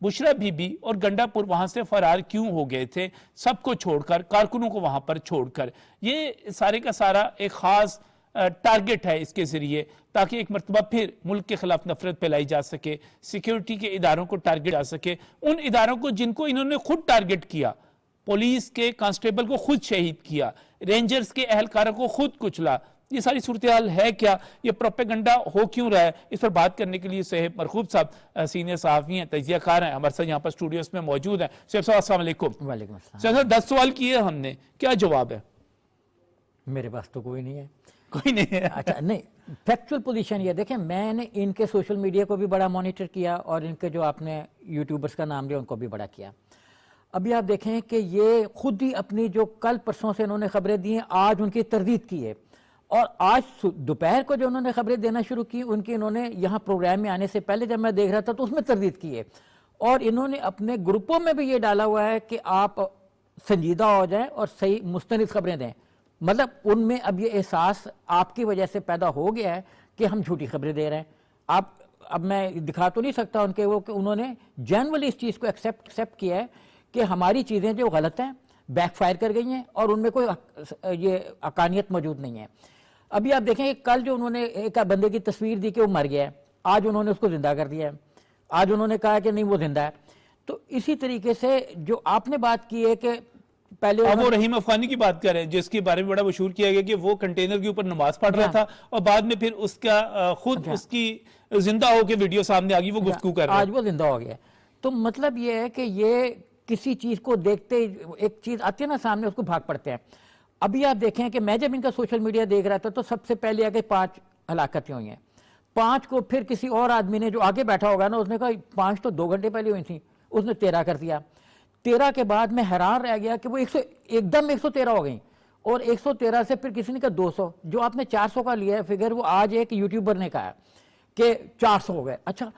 Bushra be be اور گنڈا پور وہاں سے فرار کیوں ہو گئے تھے سب کو چھوڑ کر, کارکنوں کو وہاں پر چھوڑ کر؟ یہ سارے کا سارا ایک خاص ٹارگٹ ہے اس کے ذریعے, تاکہ ایک مرتبہ پھر ملک کے خلاف نفرت پھیلائی جا سکے, سیکیورٹی کے اداروں کو ٹارگٹ جا سکے, ان اداروں کو جن کو انہوں نے خود ٹارگٹ کیا, پولیس کے کانسٹیبل کو خود شہید کیا, رینجرز کے اہلکاروں کو خود کچلا. یہ ساری صورتحال ہے کیا؟ یہ پروپیگنڈا ہو کیوں رہا ہے؟ اس پر بات کرنے کے لیے صہیب مرخوب صاحب سینئر صحافی ہیں, تجزیہ کار ہیں, ہمارے ساتھ یہاں پر اسٹوڈیوز میں موجود ہیں. صہیب صاحب السلام علیکم. وعلیکم السلام. صاحب 10 سوال کیے ہم نے, کیا جواب ہے؟ میرے پاس تو کوئی نہیں ہے. کوئی نہیں ہے. اچھا نہیں, فیکچول پوزیشن یہ دیکھیں, میں نے ان کے سوشل میڈیا کو بھی بڑا مانیٹر کیا اور ان کے جو آپ نے یوٹیوبرز کا نام لیا ان کو بھی بڑا کیا. ابھی آپ دیکھیں کہ یہ خود ہی اپنی جو کل پرسوں سے انہوں نے خبریں دی ہیں آج ان کی تردید کی ہے, اور آج دوپہر کو جو انہوں نے خبریں دینا شروع کی ان کی انہوں نے یہاں پروگرام میں آنے سے پہلے جب میں دیکھ رہا تھا تو اس میں تردید کی ہے, اور انہوں نے اپنے گروپوں میں بھی یہ ڈالا ہوا ہے کہ آپ سنجیدہ ہو جائیں اور صحیح مستند خبریں دیں. مطلب ان میں اب یہ احساس آپ کی وجہ سے پیدا ہو گیا ہے کہ ہم جھوٹی خبریں دے رہے ہیں. اب میں دکھا تو نہیں سکتا ان کے وہ کہ انہوں نے جنرلی اس چیز کو ایکسیپٹ کیا ہے کہ ہماری چیزیں جو غلط ہیں بیک فائر کر گئی ہیں اور ان میں کوئی یہ حقانیت موجود نہیں ہے. ابھی آپ دیکھیں کہ کل جو انہوں نے ایک بندے کی تصویر دی کہ وہ مر گیا ہے, آج انہوں نے اس کو زندہ کر دیا ہے, آج انہوں نے کہا کہ نہیں وہ زندہ ہے. تو اسی طریقے سے جو آپ نے بات کی ہے کہ پہلے وہ رحیم افغانی کی بات کر رہے ہیں جس کے بارے میں بڑا مشہور کیا گیا کہ وہ کنٹینر کے اوپر نماز پڑھ رہا تھا اور بعد میں پھر اس کا خود اس کی زندہ ہو کے ویڈیو سامنے آ گئی, وہ گفتگو کر رہا ہے, آج وہ زندہ ہو گیا. تو مطلب یہ ہے کہ یہ کسی چیز کو دیکھتے ایک چیز آتی ہے نا سامنے اس کو بھاگ پڑتے ہیں. ابھی آپ دیکھیں کہ میں جب ان کا سوشل میڈیا دیکھ رہا تھا تو سب سے پہلے آگے 5 ہلاکتیں ہوئی ہیں, 5 کو پھر کسی اور آدمی نے جو آگے بیٹھا ہوگا نا اس نے کہا 5 تو 2 گھنٹے پہلے ہوئی تھیں, اس نے 13 کر دیا. 13 کے بعد میں حیران رہ گیا کہ وہ ایک دم 113 ہو گئیں, اور 113 سے پھر کسی نے کہا 200, جو آپ نے 400 کا لیا ہے فگر, وہ آج ایک یوٹیوبر نے کہا کہ 400 ہو گئے. اچھا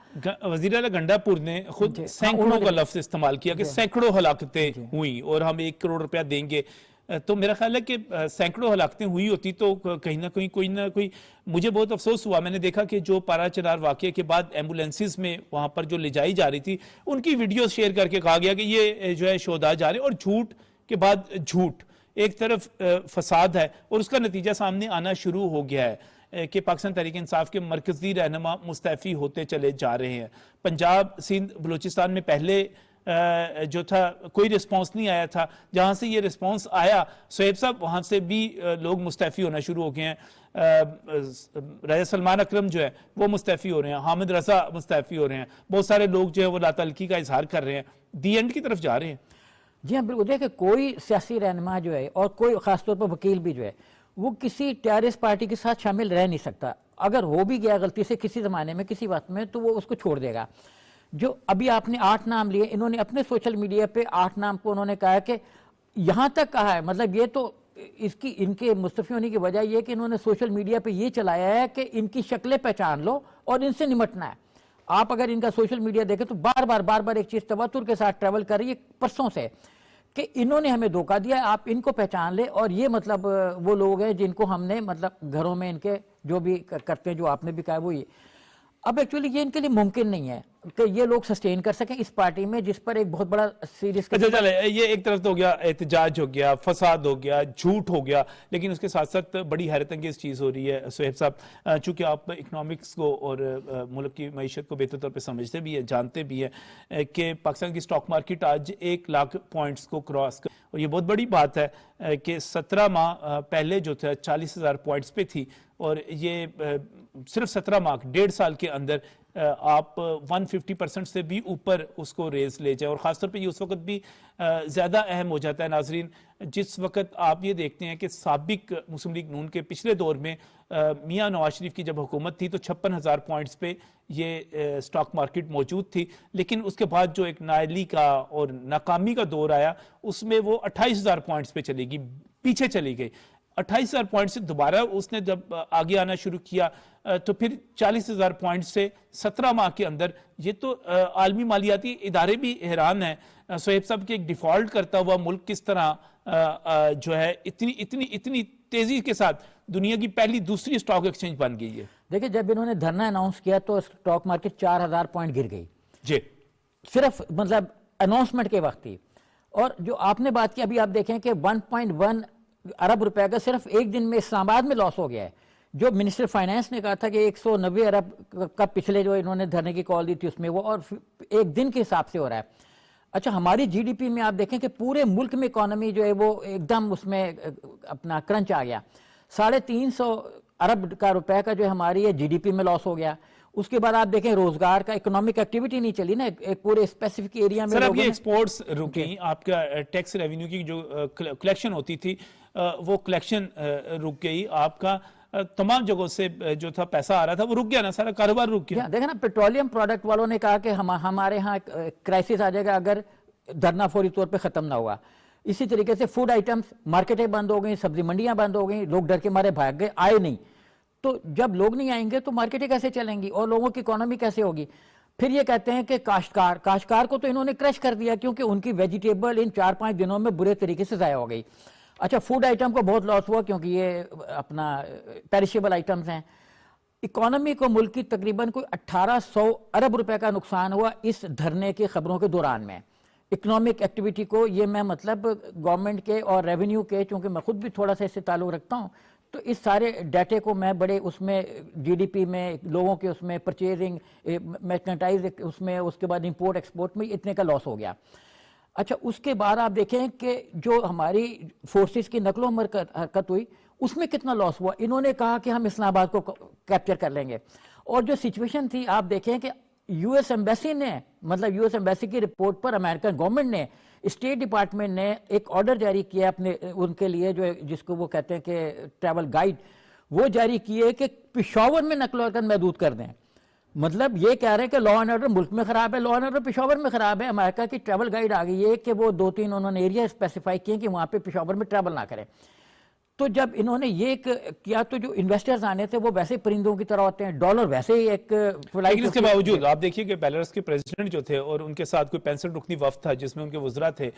وزیر اعلیٰ گنڈا پور نے خود سینکڑوں کا لفظ استعمال کیا کہ سینکڑوں ہلاکتیں ہوئیں اور ہم 1 کروڑ روپیہ دیں گے. تو میرا خیال ہے کہ سینکڑوں ہلاکتیں ہوئی ہوتی تو کہیں نہ کہیں کوئی نہ کوئی, مجھے بہت افسوس ہوا, میں نے دیکھا کہ جو پارا چنار واقعے کے بعد ایمبولینسز میں وہاں پر جو لے جائی جا رہی تھی ان کی ویڈیوز شیئر کر کے کہا گیا کہ یہ جو ہے شہداء جا رہے ہیں, اور جھوٹ کے بعد جھوٹ, ایک طرف فساد ہے اور اس کا نتیجہ سامنے آنا شروع ہو گیا ہے کہ پاکستان تحریک انصاف کے مرکزی رہنما مستعفی ہوتے چلے جا رہے ہیں. پنجاب, سندھ, بلوچستان میں پہلے جو تھا کوئی رسپانس نہیں آیا تھا, جہاں سے یہ رسپانس آیا صہیب صاحب وہاں سے بھی لوگ مستعفی ہونا شروع ہو گئے ہیں. راجہ سلمان اکرم جو ہے وہ مستعفی ہو رہے ہیں, حامد رضا مستعفی ہو رہے ہیں, بہت سارے لوگ جو ہے وہ لا تعلقی کا اظہار کر رہے ہیں, دی اینڈ کی طرف جا رہے ہیں. جی ہاں بالکل. دیکھیں کوئی سیاسی رہنما جو ہے اور کوئی خاص طور پر وکیل بھی جو ہے وہ کسی ٹیررسٹ پارٹی کے ساتھ شامل رہ نہیں سکتا. اگر ہو بھی گیا غلطی سے کسی زمانے میں کسی وقت میں تو وہ اس کو چھوڑ دے گا. جو ابھی آپ نے 8 نام لیے, انہوں نے اپنے سوشل میڈیا پہ 8 نام کو انہوں نے کہا کہ یہاں تک کہا ہے, مطلب یہ تو ان کے مستعفی ہونے کی وجہ یہ کہ انہوں نے سوشل میڈیا پہ یہ چلایا ہے کہ ان کی شکلیں پہچان لو اور ان سے نمٹنا ہے. آپ اگر ان کا سوشل میڈیا دیکھیں تو بار بار ایک چیز تواتر کے ساتھ ٹریول کر رہی ہے پرسوں سے کہ انہوں نے ہمیں دھوکہ دیا, آپ ان کو پہچان لے, اور یہ مطلب وہ لوگ ہیں جن کو ہم نے مطلب گھروں میں ان کے جو بھی کرتے ہیں, جو آپ نے بھی کہا وہ یہ. اب ایکچولی یہ ان کے لیے ممکن نہیں ہے کہ یہ لوگ سسٹین کر سکیں اس پارٹی میں جس پر ایک بہت بڑا سیریس. چلے یہ ایک طرف تو ہو گیا, احتجاج ہو گیا, فساد ہو گیا, جھوٹ ہو گیا, لیکن اس کے ساتھ ساتھ بڑی حیرت انگیز چیز ہو رہی ہے صہیب صاحب, چونکہ آپ اکنامکس کو اور ملک کی معیشت کو بہتر طور پہ سمجھتے بھی ہیں, جانتے بھی ہیں کہ پاکستان کی سٹاک مارکیٹ آج 1 لاکھ پوائنٹس کو کراس کر, اور یہ بہت بڑی بات ہے کہ 17 ماہ پہلے جو تھا 40,000 پوائنٹس پہ تھی, اور یہ صرف 17 ماہ 1.5 سال کے اندر آپ 150% سے بھی اوپر اس کو ریز لے جائیں. اور خاص طور پہ یہ اس وقت بھی زیادہ اہم ہو جاتا ہے ناظرین جس وقت آپ یہ دیکھتے ہیں کہ سابق مسلم لیگ نون کے پچھلے دور میں میاں نواز شریف کی جب حکومت تھی تو 56,000 پوائنٹس پہ یہ سٹاک مارکیٹ موجود تھی, لیکن اس کے بعد جو ایک نائلی کا اور ناکامی کا دور آیا اس میں وہ 28,000 پوائنٹس پہ چلے گی, پیچھے چلی گئی. 28,000 پوائنٹ سے دوبارہ اس نے جب آگے آنا شروع کیا تو پھر 40,000 پوائنٹ سے 17 ماہ کے اندر, یہ تو عالمی مالیاتی ادارے بھی حیران ہیں صہیب صاحب کہ ایک ڈیفالٹ کرتا ہوا ملک کس طرح جو ہے اتنی تیزی کے ساتھ دنیا کی پہلی دوسری سٹاک ایکسچینج بن گئی ہے. دیکھیں جب انہوں نے دھرنا اناؤنس کیا تو سٹاک مارکیٹ 4,000 پوائنٹ گر گئی. جی صرف مطلب اناؤنسمنٹ کے وقت تھی. اور جو آپ نے بات کی ابھی آپ دیکھیں کہ 1.1 ارب روپے کا صرف ایک دن میں اسلام آباد میں لاس ہو گیا ہے. جو منسٹر فائنانس نے کہا تھا کہ 190 ارب کا پچھلے جو انہوں نے دھرنے کی کال دی تھی اس میں وہ، اور ایک دن کے حساب سے ہو رہا ہے. اچھا ہماری جی ڈی پی میں آپ دیکھیں کہ پورے ملک میں اکانومی جو ہے وہ ایک دم اس میں اپنا کرنچ آ گیا. 350 ارب کا روپے کا جو ہماری ہے جی ڈی پی میں لاس ہو گیا. اس کے بعد آپ دیکھیں روزگار کا اکنامک ایکٹیویٹی نہیں چلی نا ایک پورے اسپیسیفک ایریا میں. سر اب یہ ایکسپورٹس رکی، آپ کا ٹیکس ریونیو کی جو کلیکشن ہوتی تھی وہ کلیکشن رک گئی، آپ کا تمام جگہوں سے جو تھا پیسہ آ رہا تھا وہ رک گیا نا، سارا کاروبار رک گیا. دیکھیں نا پیٹرولیم پروڈکٹ والوں نے کہا کہ ہمارے ہاں کرائسس آ جائے گا اگر دھرنا فوری طور پہ ختم نہ ہوا. اسی طریقے سے فوڈ آئٹمس، مارکیٹیں بند ہو گئیں، سبزی منڈیاں بند ہو گئیں، لوگ ڈر کے مارے بھاگ گئے، آئے نہیں. تو جب لوگ نہیں آئیں گے تو مارکیٹیں کیسے چلیں گی اور لوگوں کی اکانومی کیسے ہوگی؟ پھر یہ کہتے ہیں کہ کاشتکار کو تو انہوں نے کرش کر دیا کیونکہ ان کی ویجیٹیبل ان 4-5 دنوں میں برے طریقے سے ضائع ہو گئی. اچھا فوڈ آئٹم کو بہت لاس ہوا کیونکہ یہ اپنا پیریشیبل آئٹمز ہیں. اکانومی کو ملک کی تقریباً کوئی 1800 ارب روپے کا نقصان ہوا اس دھرنے کی خبروں کے دوران میں. اکنامک ایکٹیویٹی کو یہ میں مطلب گورنمنٹ کے اور ریونیو کے، چونکہ میں خود بھی تھوڑا سا اس سے تعلق رکھتا ہوں، تو اس سارے ڈیٹے کو میں بڑے اس میں جی ڈی پی میں لوگوں کے اس میں پرچیزنگ میکنٹائز اس میں، اس کے بعد امپورٹ ایکسپورٹ میں اتنے کا لاس ہو گیا. اچھا اس کے بعد آپ دیکھیں کہ جو ہماری فورسز کی نقل و حرکت ہوئی اس میں کتنا لاس ہوا. انہوں نے کہا کہ ہم اسلام آباد کو کیپچر کر لیں گے، اور جو سچویشن تھی آپ دیکھیں کہ یو ایس ایمبیسی نے، مطلب یو ایس ایمبیسی کی رپورٹ پر امریکن گورنمنٹ نے، اسٹیٹ ڈپارٹمنٹ نے ایک آرڈر جاری کیا اپنے ان کے لیے جو جس کو وہ کہتے ہیں کہ ٹریول گائیڈ، وہ جاری کیے کہ پشاور میں نقل و حرکت محدود کر دیں. مطلب یہ کہہ رہے ہیں کہ لا اینڈ آرڈر ملک میں خراب ہے، لا اینڈ آرڈر پشاور میں خراب ہے. امریکہ کی ٹریول گائیڈ آ گئی ہے کہ وہ 2-3 انہوں نے ایریا اسپیسیفائی کیے کہ وہاں پہ پشاور میں ٹریول نہ کریں. تو جب انہوں نے یہ کیا تو جو انویسٹرز آنے تھے وہ ویسے پرندوں کی طرح ہوتے ہیں، ڈالر ویسے ہی ایک فلائٹ. لیکن اس کے باوجود آپ دیکھیے کہ بیلاروس کے پریزیڈنٹ جو تھے اور ان کے ساتھ کوئی 65 رکنی وفد تھا جس میں ان کے وزراء تھے،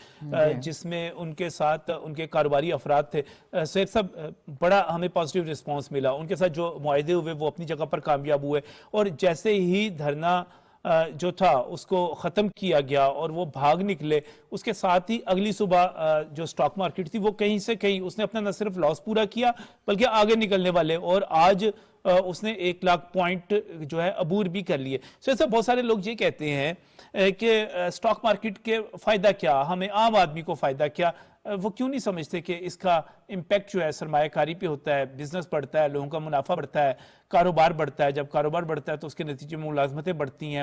جس میں ان کے ساتھ ان کے کاروباری افراد تھے. سید صاحب بڑا ہمیں پازیٹیو رسپانس ملا، ان کے ساتھ جو معاہدے ہوئے وہ اپنی جگہ پر کامیاب ہوئے، اور جیسے ہی دھرنا جو تھا اس کو ختم کیا گیا اور وہ بھاگ نکلے، اس کے ساتھ ہی اگلی صبح جو سٹاک مارکیٹ تھی وہ کہیں سے کہیں اس نے اپنا نہ صرف لاس پورا کیا بلکہ آگے نکلنے والے، اور آج اس نے 1 لاکھ پوائنٹ جو ہے عبور بھی کر لیے. ایسا بہت سارے لوگ یہ کہتے ہیں کہ سٹاک مارکیٹ کے فائدہ کیا، ہمیں عام آدمی کو فائدہ کیا. وہ کیوں نہیں سمجھتے کہ اس کا امپیکٹ جو ہے سرمایہ کاری پہ ہوتا ہے، بزنس بڑھتا ہے، لوگوں کا منافع بڑھتا ہے، کاروبار بڑھتا ہے. جب کاروبار بڑھتا ہے تو اس کے نتیجے میں ملازمتیں بڑھتی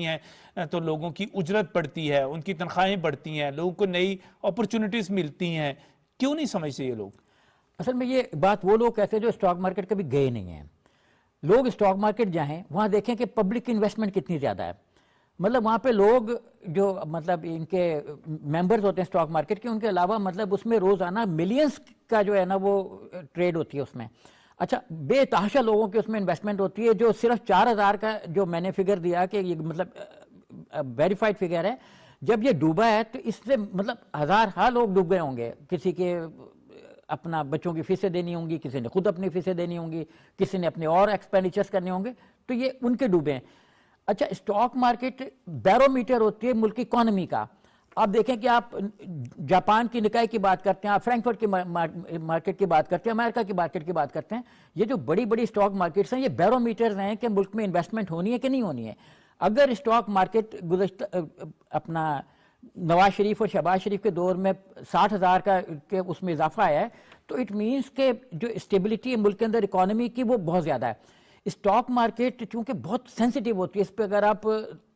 ہیں تو لوگوں کی اجرت بڑھتی ہے، ان کی تنخواہیں بڑھتی ہیں، لوگوں کو نئی اپرچونٹیز ملتی ہیں. کیوں نہیں سمجھتے یہ لوگ؟ اصل میں یہ بات وہ لوگ کہتے ہیں جو اسٹاک مارکیٹ کبھی گئے نہیں ہیں. لوگ اسٹاک مارکیٹ جائیں وہاں دیکھیں کہ پبلک انویسٹمنٹ کتنی زیادہ ہے. مطلب وہاں پہ لوگ جو مطلب ان کے ممبرز ہوتے ہیں اسٹاک مارکیٹ کے، ان کے علاوہ مطلب اس میں روزانہ ملینز کا جو ہے نا وہ ٹریڈ ہوتی ہے اس میں. اچھا بے تحاشا لوگوں کی اس میں انویسٹمنٹ ہوتی ہے. جو صرف 4000 کا جو میں نے فگر دیا کہ یہ مطلب ویریفائڈ فگر ہے، جب یہ ڈوبا ہے تو اس سے مطلب ہزارہا لوگ ڈوب گئے ہوں گے. کسی کے اپنا بچوں کی فیسیں دینی ہوں گی، کسی نے خود اپنی فیسیں دینی ہوں گی، کسی نے اپنے اور ایکسپینڈیچرز کرنے ہوں گے، تو یہ ان کے ڈوبے ہیں. اچھا اسٹاک مارکیٹ بیرو میٹر ہوتی ہے ملک کی اکانومی کا. آپ دیکھیں کہ آپ جاپان کی نکائی کی بات کرتے ہیں، آپ فرینکفرٹ کی مارکیٹ کی بات کرتے ہیں، امریکہ کی مارکیٹ کی بات کرتے ہیں. یہ جو بڑی بڑی اسٹاک مارکیٹس ہیں یہ بیرو میٹرز ہیں کہ ملک میں انویسٹمنٹ ہونی ہے کہ نہیں ہونی ہے. اگر اسٹاک مارکیٹ گزشتہ اپنا نواز شریف اور شہباز شریف کے دور میں 60,000 کا اس میں اضافہ آیا ہے تو اٹ مینس کہ جو اسٹیبلٹی ہے ملک کے اندر اکانومی کی وہ بہت زیادہ ہے. اسٹاک مارکیٹ چونکہ بہت سینسیٹیو ہوتی ہے، اس پہ اگر آپ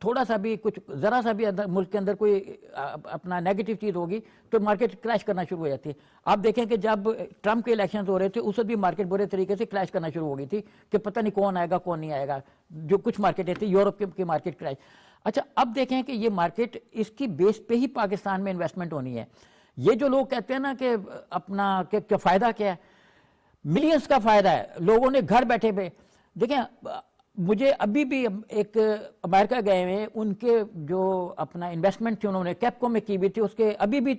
تھوڑا سا بھی کچھ ذرا سا بھی ملک کے اندر کوئی اپنا نیگیٹو چیز ہوگی تو مارکیٹ کریش کرنا شروع ہو جاتی ہے. آپ دیکھیں کہ جب ٹرمپ کے الیکشنز ہو رہے تھے اس وقت بھی مارکیٹ برے طریقے سے کریش کرنا شروع ہو گئی تھی کہ پتہ نہیں کون آئے گا کون نہیں آئے گا. جو کچھ مارکیٹیں تھیں یورپ کی مارکیٹ کریش. اچھا اب دیکھیں کہ یہ مارکیٹ اس کی بیس پہ ہی پاکستان میں انویسٹمنٹ ہونی ہے. یہ جو لوگ کہتے ہیں نا کہ اپنا کہ فائدہ کیا ہے، ملینز کا فائدہ ہے. لوگوں نے گھر بیٹھے پہ دیکھیں، مجھے ابھی بھی ایک امریکہ گئے ہوئے ان کے جو اپنا انویسٹمنٹ تھی انہوں نے کیپکو میں کی بھی تھی، اس کے ابھی بھی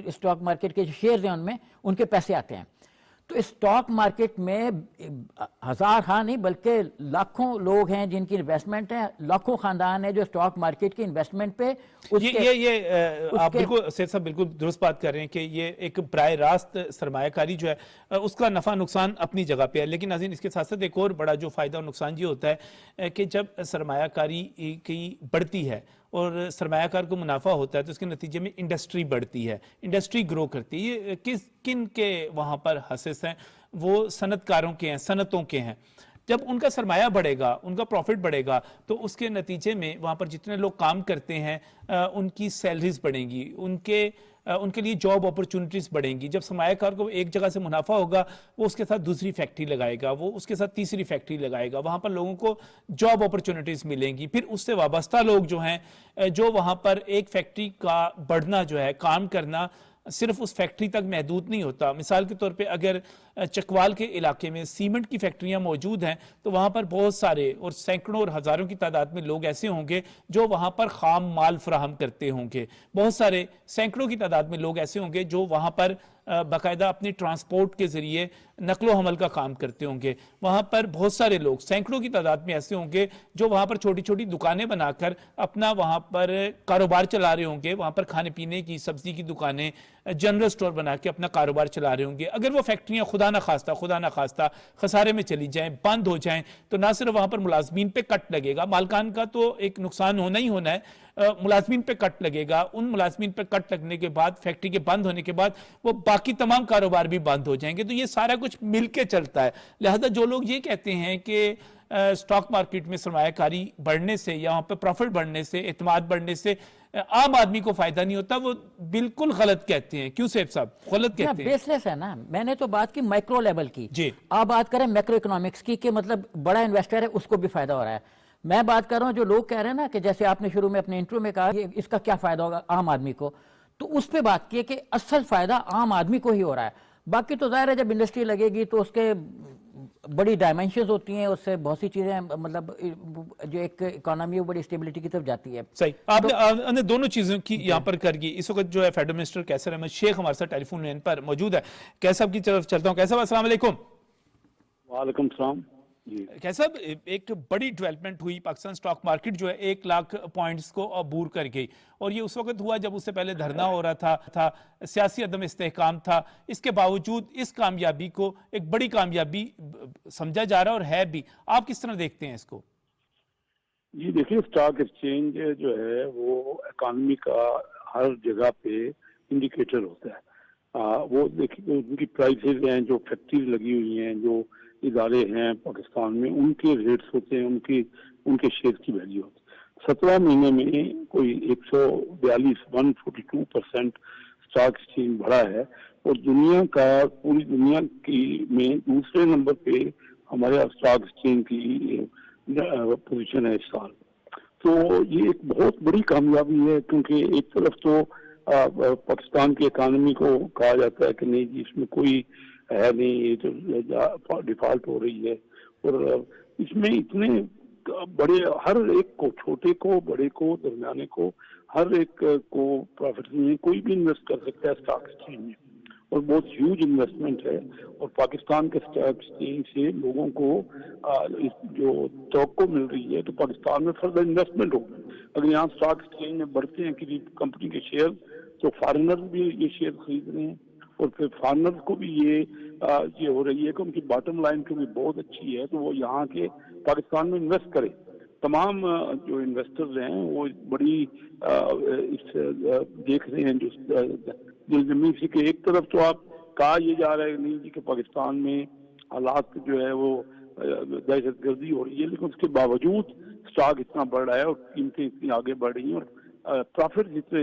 اسٹاک مارکیٹ کے جو شیئرز ہیں ان میں ان کے پیسے آتے ہیں. تو اسٹاک مارکیٹ میں ہزار ہاں نہیں بلکہ لاکھوں لوگ ہیں جن کی انویسٹمنٹ ہے، لاکھوں خاندان ہیں جو اسٹاک مارکیٹ کی انویسٹمنٹ پہ آپ بالکل سید صاحب بالکل درست بات کر رہے ہیں کہ یہ ایک براہ راست سرمایہ کاری جو ہے اس کا نفع نقصان اپنی جگہ پہ ہے، لیکن ناظرین اس کے ساتھ ساتھ ایک اور بڑا جو فائدہ اور نقصان یہ ہوتا ہے کہ جب سرمایہ کاری کی بڑھتی ہے اور سرمایہ کار کو منافع ہوتا ہے تو اس کے نتیجے میں انڈسٹری بڑھتی ہے، انڈسٹری گرو کرتی ہے۔ یہ کن کے وہاں پر حصص ہیں؟ وہ صنعت کاروں کے ہیں، صنعتوں کے ہیں۔ جب ان کا سرمایہ بڑھے گا، ان کا پروفٹ بڑھے گا تو اس کے نتیجے میں وہاں پر جتنے لوگ کام کرتے ہیں ان کی سیلریز بڑھیں گی، ان کے لیے جاب اپرچونٹیز بڑھیں گی۔ جب سرمایہ کار کو ایک جگہ سے منافع ہوگا وہ اس کے ساتھ دوسری فیکٹری لگائے گا، وہ اس کے ساتھ تیسری فیکٹری لگائے گا، وہاں پر لوگوں کو جاب اپرچونٹیز ملیں گی۔ پھر اس سے وابستہ لوگ جو ہیں جو وہاں پر ایک فیکٹری کا بڑھنا جو ہے، کام کرنا صرف اس فیکٹری تک محدود نہیں ہوتا۔ مثال کے طور پہ اگر چکوال کے علاقے میں سیمنٹ کی فیکٹریاں موجود ہیں تو وہاں پر بہت سارے اور سینکڑوں اور ہزاروں کی تعداد میں لوگ ایسے ہوں گے جو وہاں پر خام مال فراہم کرتے ہوں گے، بہت سارے سینکڑوں کی تعداد میں لوگ ایسے ہوں گے جو وہاں پر باقاعدہ اپنی ٹرانسپورٹ کے ذریعے نقل و حمل کا کام کرتے ہوں گے، وہاں پر بہت سارے لوگ سینکڑوں کی تعداد میں ایسے ہوں گے جو وہاں پر چھوٹی چھوٹی دکانیں بنا کر اپنا وہاں پر کاروبار چلا رہے ہوں گے، وہاں پر کھانے پینے کی سبزی کی دکانیں، جنرل سٹور بنا کے اپنا کاروبار چلا رہے ہوں گے۔ اگر وہ فیکٹریاں خدا نہ خواستہ خسارے میں چلی جائیں، بند ہو جائیں تو نہ صرف وہاں پر ملازمین پہ کٹ لگے گا، مالکان کا تو ایک نقصان ہونا ہی ہونا ہے، ملازمین پہ کٹ لگے گا، ان ملازمین پہ کٹ لگنے کے بعد فیکٹری کے بند ہونے کے بعد وہ باقی تمام کاروبار بھی بند ہو جائیں گے۔ تو یہ سارا کچھ مل کے چلتا ہے، لہذا جو لوگ یہ کہتے ہیں کہ سٹاک مارکیٹ میں سرمایہ کاری بڑھنے سے یا وہاں پہ پروفٹ بڑھنے سے، اعتماد بڑھنے سے عام آدمی کو فائدہ نہیں ہوتا، وہ بالکل غلط کہتے ہیں۔ کیوں سیف صاحب غلط کہتے ہیں؟ بیس لیس ہے نا، میں نے تو بات کی مائکرو لیول کی، جی آپ بات کریں میکرو اکنامکس کی کہ مطلب بڑا انویسٹر ہے اس کو بھی فائدہ ہو رہا ہے۔ میں بات کر رہا ہوں جو لوگ کہہ رہے ہیں نا کہ جیسے آپ نے شروع میں اپنے انٹرو میں کہا کہ اس کا کیا فائدہ ہوگا عام آدمی کو، تو اس پہ بات کی ہے کہ اصل فائدہ عام آدمی کو ہی ہو رہا ہے۔ باقی تو ظاہر ہے جب انڈسٹری لگے گی تو اس کے بڑی ڈائمینشنز ہوتی ہیں، اس سے بہت سی چیزیں مطلب جو ایک اکانومی ہے بڑی اسٹیبلٹی کی طرف جاتی ہے۔ صحیح، آپ نے دونوں چیزوں کی یہاں پر کر گئی۔ اس وقت جو ہے فیڈرل منسٹر کیسر احمد شیخ ہمارے ساتھ ٹیلی فون لائن پر موجود ہے۔ کیسر صاحب کی طرف چلتا ہوں۔ کیسر صاحب السلام علیکم۔ وعلیکم السلام جی۔ کیسر صاحب ایک بڑی ڈیولپمنٹ ہوئی، پاکستان سٹاک مارکیٹ جو ہے 1,00,000 پوائنٹس کو عبور کر گئی، اور یہ اس وقت ہوا جب اس سے پہلے دھرنا ہو رہا تھا، سیاسی عدم استحکام تھا۔ اس کے باوجود اس کامیابی کو ایک بڑی کامیابی سمجھا جا رہا ہے اور ہے بھی۔ آپ کس طرح دیکھتے ہیں اس کو؟ جی دیکھیے، اسٹاک ایکسچینج جو ہے وہ اکانومی کا ہر جگہ پہ انڈیکیٹر ہوتا ہے۔ وہ دیکھیے ان کی پرائسز ہیں، جو فیکٹریز لگی ہوئی ہیں، جو ادارے ہیں پاکستان میں، ان کے ریٹس ہوتے ہیں، ان کے شیئر کی ویلیو ہوتی ہے۔ 17 مہینے میں کوئی 142% اسٹاک ایکسچینج بڑھا ہے، اور پوری دنیا میں دوسرے نمبر پہ ہمارے اسٹاک ایکسچینج کی پوزیشن ہے اس سال۔ تو یہ ایک بہت بڑی کامیابی ہے، کیونکہ ایک طرف تو پاکستان کی اکانومی کو کہا جاتا ہے کہ نہیں جی اس میں کوئی ہے نہیں، یہ تو ڈیفالٹ ہو رہی ہے، اور اس میں اتنے بڑے ہر ایک کو، چھوٹے کو، بڑے کو، درمیانے کو، ہر ایک کو پروفٹ میں کوئی بھی انویسٹ کر سکتا ہے اسٹاک ایکسچینج میں، اور بہت ہیوج انویسٹمنٹ ہے۔ اور پاکستان کے اسٹاک ایکسچینج سے لوگوں کو جو توقع مل رہی ہے تو پاکستان میں فردر انویسٹمنٹ ہوگا۔ اگر یہاں اسٹاک ایکسچینج میں بڑھتے ہیں کسی کمپنی کے شیئر تو فارنر بھی یہ شیئر خرید رہے ہیں، اور پھر فارنر کو بھی یہ ہو رہی ہے کہ ان کی باٹم لائن کو بھی بہت اچھی ہے، تو وہ یہاں کے پاکستان میں انویسٹ کرے۔ تمام جو انویسٹرز ہیں وہ بڑی دیکھ رہے ہیں جو زمین سے کہ ایک طرف تو آپ کہا یہ جا رہا ہے نہیں جی کہ پاکستان میں حالات جو ہے وہ دہشت گردی ہو رہی ہے، لیکن اس کے باوجود اسٹاک اتنا بڑھ رہا ہے اور قیمتیں اتنی آگے بڑھ رہی ہیں، اور پروفٹ جتنے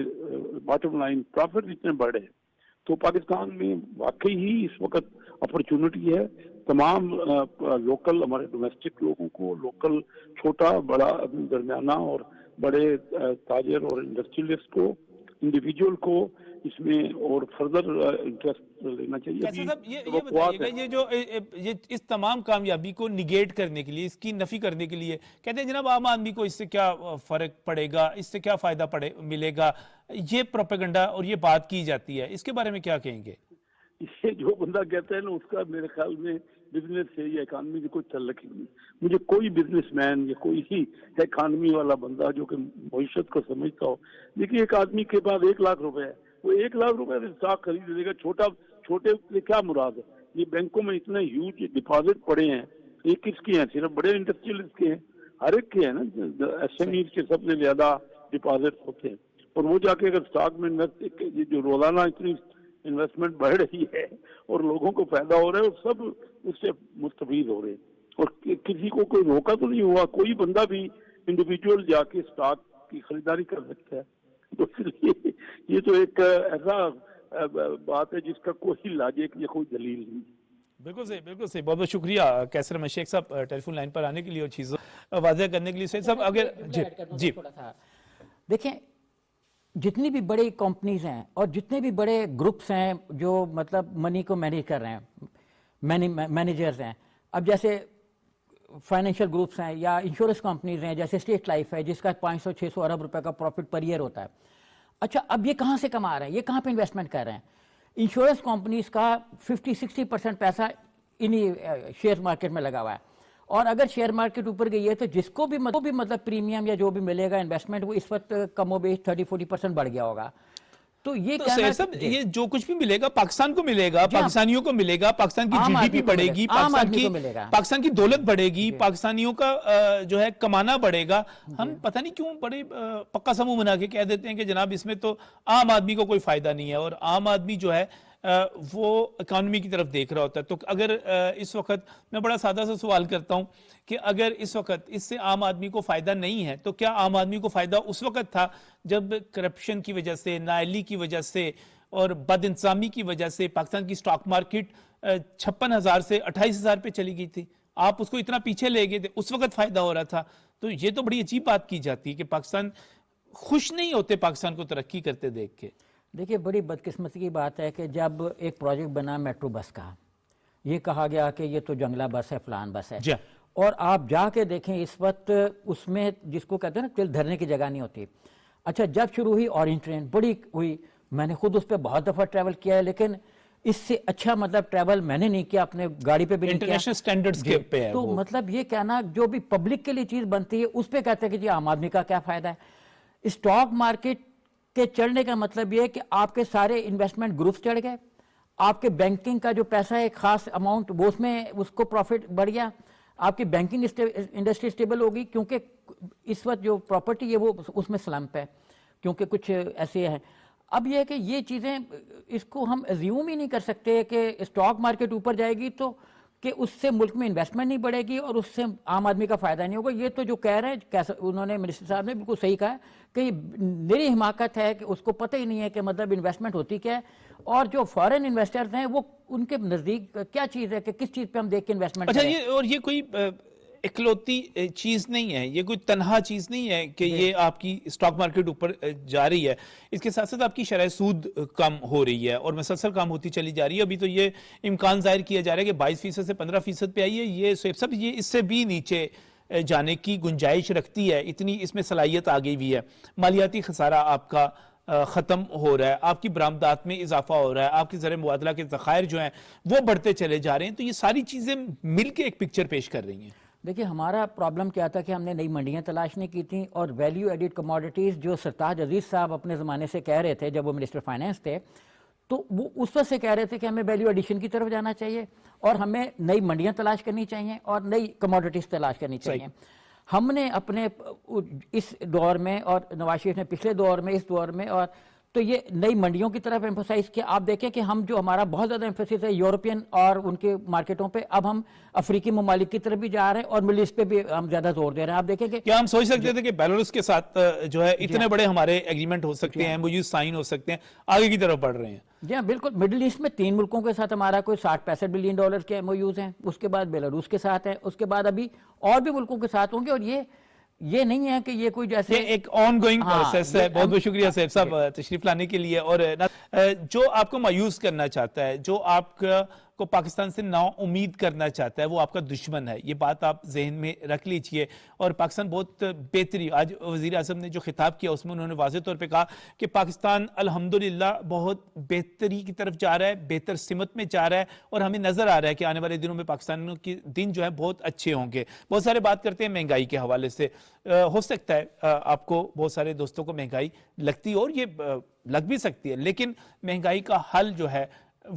باٹم لائن پروفٹ جتنے بڑھ رہے ہیں، تو پاکستان میں واقعی ہی اس وقت اپرچونٹی ہے تمام لوکل ہمارے ڈومیسٹک لوگوں کو، لوکل چھوٹا بڑا درمیانہ اور بڑے تاجر اور انڈسٹریلسٹ کو، انڈیویجول کو اس میں اور فردر انٹرسٹ لینا چاہیے۔ کیسے صاحب یہ بتائیے گا، یہ جو اس تمام کامیابی کو نگیٹ کرنے کے لیے، اس کی نفی کرنے کے لیے کہتے ہیں جناب عام آدمی کو اس سے کیا فرق پڑے گا، اس سے کیا فائدہ ملے گا، یہ پروپیگنڈا اور یہ بات کی جاتی ہے، اس کے بارے میں کیا کہیں گے؟ یہ جو بندہ کہتا ہے نا اس کا میرے خیال میں بزنس سے یا اکانومی سے کوئی تعلق ہی نہیں. مجھے کوئی بزنس مین یا کوئی ہی اکانومی والا بندہ جو کہ معیشت کو سمجھتا ہو. دیکھیے ایک آدمی کے پاس 1 لاکھ روپے ہے, وہ 1 لاکھ روپے سے اسٹاک خرید لے گا. چھوٹے سے کیا مراد ہے؟ یہ بینکوں میں اتنے ہیوج ڈپازٹ پڑے ہیں. یہ کس کے ہیں؟ صرف بڑے انڈسٹریلسٹ کے ہیں؟ ہر ایک کے ہیں نا. ایس ایم ایز کے سب سے زیادہ ڈپازٹ ہوتے ہیں. اور وہ جا کے اگر اسٹاک میں جو روزانہ اتنی انویسٹمنٹ بڑھ رہی ہے اور لوگوں کو فائدہ ہو رہا ہے, اور سب اس سے مستفید ہو رہے ہیں, اور کسی کو کوئی روکا تو نہیں ہوا. کوئی بندہ بھی انڈیویجول جا کے اسٹاک کی خریداری کر سکتا ہے. تو اس لیے یہ تو ایک ایسا بات ہے جس کا کوئی لاجک یا کوئی دلیل نہیں. بالکل صحیح, بالکل صحیح. بہت بہت شکریہ کیسر احمد شیخ صاحب ٹیلی فون لائن پر آنے کے لیے اور چیزوں واضح کرنے کے لیے. سید صاحب اگر جی دیکھیں, جتنی بھی بڑی کمپنیز ہیں اور جتنے بھی بڑے گروپس ہیں جو مطلب منی کو مینیج کر رہے ہیں, مینیجرز ہیں, اب جیسے فائنینشیل گروپس ہیں یا انشورنس کمپنیز ہیں جیسے اسٹیٹ لائف ہے جس کا 500-600 ارب روپے کا پروفٹ پر ایئر ہوتا ہے. اچھا, اب یہ کہاں سے کما رہے ہیں, یہ کہاں پہ انویسٹمنٹ کر رہے ہیں؟ انشورنس کمپنیز کا 50-60% پیسہ انہی شیئر مارکیٹ میں لگا ہوا ہے, اور اگر شیئر مارکیٹ اوپر گئی ہے تو جس کو بھی مطلب پریمیم یا جو بھی ملے گا انویسٹمنٹ, وہ اس وقت کم و بیش 30-40% بڑھ گیا ہوگا. تو یہ یہ جو کچھ بھی ملے گا پاکستان کو ملے گا, پاکستانیوں کو ملے گا, پاکستان کی جی ڈی پی بڑھے گی, پاکستان کی دولت بڑھے گی, پاکستانیوں کا جو ہے کمانا بڑھے گا. ہم پتہ نہیں کیوں بڑے پکا سمو بنا کے کہہ دیتے ہیں کہ جناب اس میں تو عام آدمی کو کوئی فائدہ نہیں ہے, اور عام آدمی جو ہے وہ اکانومی کی طرف دیکھ رہا ہوتا ہے. تو اگر اس وقت میں بڑا سادہ سا سوال کرتا ہوں کہ اگر اس وقت اس سے عام آدمی کو فائدہ نہیں ہے تو کیا عام آدمی کو فائدہ اس وقت تھا جب کرپشن کی وجہ سے, نااہلی کی وجہ سے اور بد انتظامی کی وجہ سے پاکستان کی سٹاک مارکیٹ 56,000 سے 28,000 پہ چلی گئی تھی؟ آپ اس کو اتنا پیچھے لے گئے تھے, اس وقت فائدہ ہو رہا تھا. تو یہ تو بڑی عجیب بات کی جاتی ہے کہ پاکستان خوش نہیں ہوتے پاکستان کو ترقی کرتے دیکھ کے. دیکھیے, بڑی بدقسمتی کی بات ہے کہ جب ایک پروجیکٹ بنا میٹرو بس کا, یہ کہا گیا کہ یہ تو جنگلہ بس ہے, فلان بس ہے, اور آپ جا کے دیکھیں اس وقت اس میں جس کو کہتے ہیں نا تل دھرنے کی جگہ نہیں ہوتی. اچھا, جب شروع ہوئی اورینج ٹرین بڑی ہوئی, میں نے خود اس پہ بہت دفعہ ٹریول کیا ہے, لیکن اس سے اچھا مطلب ٹریول میں نے نہیں کیا, اپنے گاڑی پہ بھی نہیں کیا. انٹرنیشنل سٹینڈرڈز کے پہ ہے. تو مطلب یہ کہنا جو بھی پبلک کے لیے چیز بنتی ہے اس پہ کہتے ہیں کہ جی عام آدمی کا کیا فائدہ ہے. اسٹاک مارکیٹ کے چڑھنے کا مطلب یہ ہے کہ آپ کے سارے انویسٹمنٹ گروپس چڑھ گئے, آپ کے بینکنگ کا جو پیسہ ہے ایک خاص اماؤنٹ وہ اس میں اس کو پروفٹ بڑھ گیا, آپ کی بینکنگ انڈسٹری اسٹیبل ہوگی, کیونکہ اس وقت جو پراپرٹی ہے وہ اس میں سلمپ ہے کیونکہ کچھ ایسے ہیں. اب یہ ہے کہ یہ چیزیں اس کو ہم ایزیوم ہی نہیں کر سکتے کہ اسٹاک مارکیٹ اوپر جائے گی تو کہ اس سے ملک میں انویسٹمنٹ نہیں بڑھے گی اور اس سے عام آدمی کا فائدہ نہیں ہوگا. یہ تو جو کہہ رہے ہیں انہوں نے منسٹر صاحب نے بالکل صحیح کہا کہ یہ میری حماقت ہے کہ اس کو پتہ ہی نہیں ہے کہ مطلب انویسٹمنٹ ہوتی کیا ہے, اور جو فارن انویسٹرز ہیں وہ ان کے نزدیک کیا چیز ہے کہ کس چیز پہ ہم دیکھ کے انویسٹمنٹ کریں. اچھا, یہ کوئی اکلوتی چیز نہیں ہے, یہ کوئی تنہا چیز نہیں ہے کہ یہ آپ کی اسٹاک مارکیٹ اوپر جا رہی ہے. اس کے ساتھ ساتھ آپ کی شرح سود کم ہو رہی ہے اور مسلسل کم ہوتی چلی جا رہی ہے. ابھی تو یہ امکان ظاہر کیا جا رہا ہے کہ 22% سے 15% پہ آئی ہے. یہ سب یہ اس سے بھی نیچے جانے کی گنجائش رکھتی ہے, اتنی اس میں صلاحیت آ گئی ہوئی ہے. مالیاتی خسارہ آپ کا ختم ہو رہا ہے, آپ کی برآمدات میں اضافہ ہو رہا ہے, آپ کے زر مبادلہ کے ذخائر جو ہیں وہ بڑھتے چلے جا رہے ہیں. تو یہ ساری چیزیں مل کے ایک پکچر پیش کر رہی ہیں. دیکھیے, ہمارا پرابلم کیا تھا کہ ہم نے نئی منڈیاں تلاش نہیں کی تھیں, اور ویلیو ایڈڈ کموڈیٹیز جو سرتاج عزیز صاحب اپنے زمانے سے کہہ رہے تھے جب وہ منسٹر فائنینس تھے, تو وہ اس وقت سے کہہ رہے تھے کہ ہمیں ویلیو ایڈیشن کی طرف جانا چاہیے اور ہمیں نئی منڈیاں تلاش کرنی چاہیے اور نئی کموڈیٹیز تلاش کرنی چاہیے. ہم نے اپنے اس دور میں اور نواز شریف نے پچھلے دور میں, اس دور میں, اور تو یہ نئی منڈیوں کی طرف ایمفسائز کیا. آپ دیکھیں کہ ہم جو ہمارا بہت زیادہ ایمفسس ہے یورپین اور ان کے مارکیٹوں پہ, اب ہم افریقی ممالک کی طرف بھی جا رہے ہیں اور مڈل ایسٹ پہ بھی ہم زیادہ زور دے رہے ہیں. آپ دیکھیں کہ کیا ہم سوچ سکتے تھے کہ بیلاروس کے ساتھ جو ہے اتنے بڑے ہمارے ایگریمنٹ ہو سکتے ہیں, MOUs سائن ہو سکتے ہیں, آگے کی طرف بڑھ رہے ہیں. جی ہاں بالکل. مڈل ایسٹ میں 3 ملکوں کے ساتھ ہمارا کوئی 60-65 بلین ڈالر کے MOUs ہیں, اس کے بعد بیلاروس کے ساتھ ہیں, اس کے بعد ابھی اور بھی ملکوں کے ساتھ ہوں گے. اور یہ نہیں ہے کہ یہ کوئی جیسے ایک آن گوئنگ پروسیس ہے. بہت بہت شکریہ صاحب صاحب تشریف لانے کے لیے. اور جو آپ کو مایوس کرنا چاہتا ہے, جو آپ کو پاکستان سے نا امید کرنا چاہتا ہے وہ آپ کا دشمن ہے. یہ بات آپ ذہن میں رکھ لیجئے. اور پاکستان بہت بہتری, آج وزیر اعظم نے جو خطاب کیا اس میں انہوں نے واضح طور پہ کہا کہ پاکستان الحمدللہ بہت بہتری کی طرف جا رہا ہے, بہتر سمت میں جا رہا ہے, اور ہمیں نظر آ رہا ہے کہ آنے والے دنوں میں پاکستانیوں کے دن جو ہے بہت اچھے ہوں گے. بہت سارے بات کرتے ہیں مہنگائی کے حوالے سے. ہو سکتا ہے آپ کو, بہت سارے دوستوں کو مہنگائی لگتی اور یہ لگ بھی سکتی ہے, لیکن مہنگائی کا حل جو ہے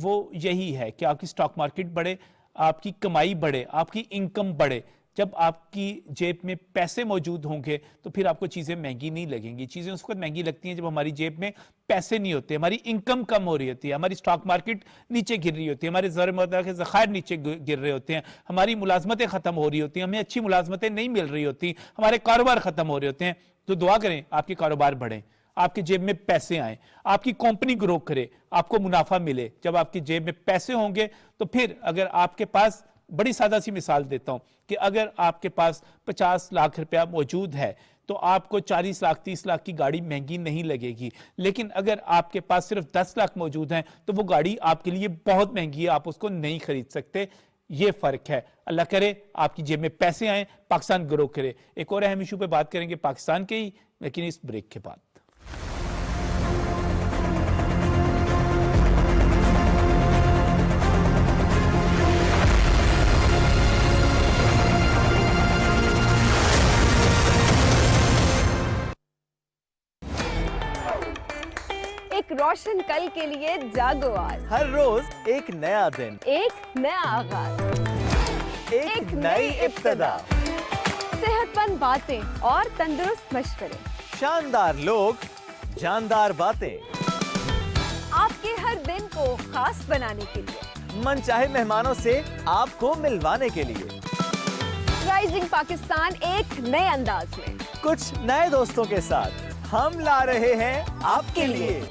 وہ یہی ہے کہ آپ کی سٹاک مارکیٹ بڑھے, آپ کی کمائی بڑھے, آپ کی انکم بڑھے. جب آپ کی جیب میں پیسے موجود ہوں گے تو پھر آپ کو چیزیں مہنگی نہیں لگیں گی. چیزیں اس وقت مہنگی لگتی ہیں جب ہماری جیب میں پیسے نہیں ہوتے, ہماری انکم کم ہو رہی ہوتی ہے, ہماری سٹاک مارکیٹ نیچے گر رہی ہوتی ہے, ہمارے ضرورت کے ذخائر نیچے گر رہے ہوتے ہیں, ہماری ملازمتیں ختم ہو رہی ہوتی ہیں, ہمیں اچھی ملازمتیں نہیں مل رہی ہوتی, ہمارے کاروبار ختم ہو رہے ہوتے ہیں. تو دعا کریں آپ کے کاروبار بڑھیں, آپ کی جیب میں پیسے آئیں, آپ کی کمپنی گرو کرے, آپ کو منافع ملے. جب آپ کی جیب میں پیسے ہوں گے تو پھر اگر آپ کے پاس, بڑی سادہ سی مثال دیتا ہوں کہ اگر آپ کے پاس 50 لاکھ روپیہ موجود ہے تو آپ کو 40 لاکھ 30 لاکھ کی گاڑی مہنگی نہیں لگے گی. لیکن اگر آپ کے پاس صرف 10 لاکھ موجود ہیں تو وہ گاڑی آپ کے لیے بہت مہنگی ہے, آپ اس کو نہیں خرید سکتے. یہ فرق ہے. اللہ کرے آپ کی جیب میں پیسے آئیں, پاکستان گرو کرے. ایک اور اہم ایشو پہ بات کریں گے پاکستان کے ہی, لیکن اس بریک کے بعد. ایک روشن کل کے لیے جاگو آج, ہر روز ایک نیا دن, ایک نیا آغاز, ایک نئی ابتدا, صحت مند باتیں اور تندرست مشورے, شاندار لوگ, جاندار باتیں, آپ کے ہر دن کو خاص بنانے کے لیے, من چاہے مہمانوں سے آپ کو ملوانے کے لیے, رائزنگ پاکستان ایک نئے انداز میں, کچھ نئے دوستوں کے ساتھ ہم لا رہے ہیں آپ کے لیے.